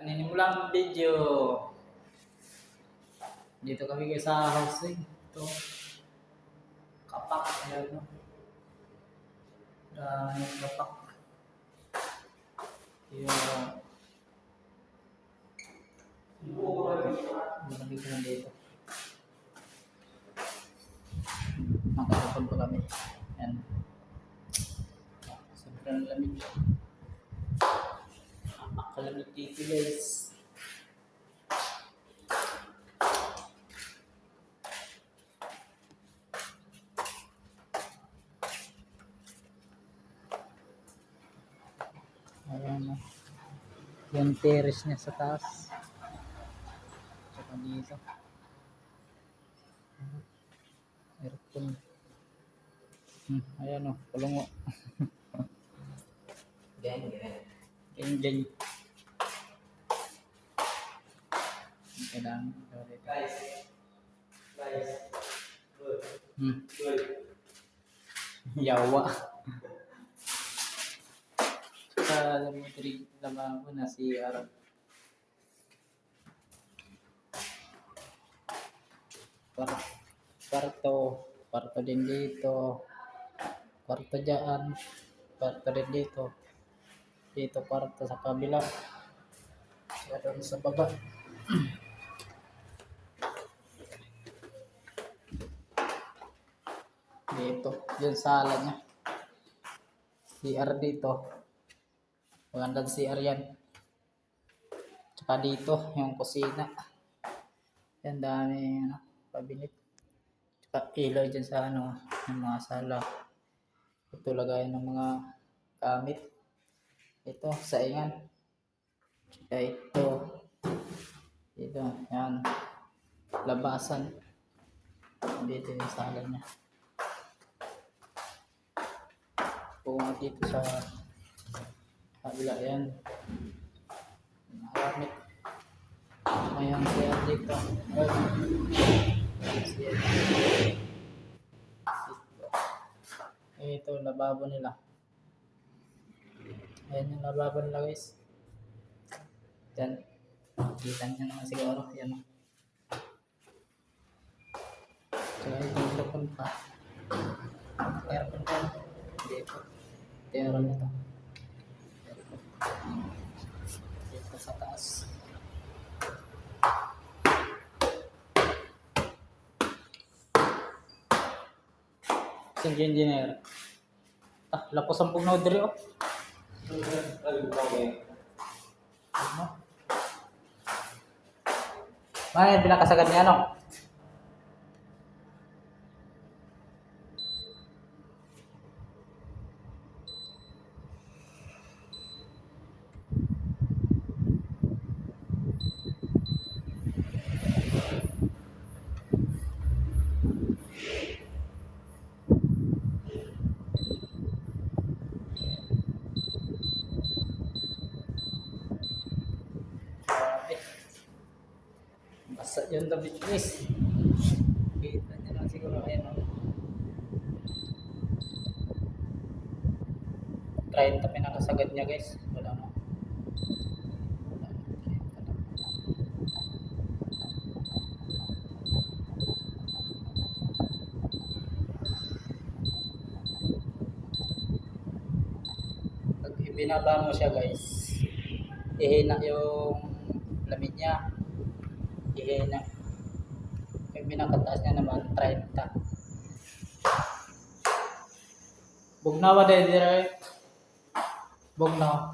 Paninimulang video. Dito kami guys sa housing. Ito. Kapak. Ayan, no? Daming kapak. Yung malaki ko lang dito. Nakatapon pa kami. Ayan. Sobrang lamig. Napakalamig dito guys. Ayan na. Yung terrace niya sa taas. Tsaka dito. Aircon. Ayan o, kulungo. Geng. Geng. Kailangan. Guys. Good. Yawa. Sa laboratory lababo na si Arab. Kwarto din dito. Kwarto dyan. Kwarto din dito. Dito kwarto sa kabila. Kaya doon sa baba. Dito. Yung sala niya. CR dito. Magandang CR yan. Tsaka dito, yung kusina. Yan, dami, cabinet. Tsaka ilaw dyan sa, yung mga sala. Ito, lagayan ng mga gamit. Ito, saingan. Tsaka ito. Dito, yan. Labasan. Dito yung sala niya. Kung dito sa kabila yan. Maramit. Mayroon siya dito. Ito, lababo nila. Ayan yung lababo nila guys. Yan. Kita nyo naman siguro. Yan. Kaya ito aircon pa. Aircon pa. Dito. Aircon ito. Dito sa taas. Sing engineer. Lapos ang pugnaw diri oh. Mana pinakasagad niya no? Basa yung damit guys. Kita nyo lang siguro ayan o. 30 pinakasagad niya guys. Wala na. Pag ibinaba mo siya guys, ihina yung lamig niya. Ihina. Yung pinakataas niya naman 30. Bugnawa dahil dire. Bugnaw.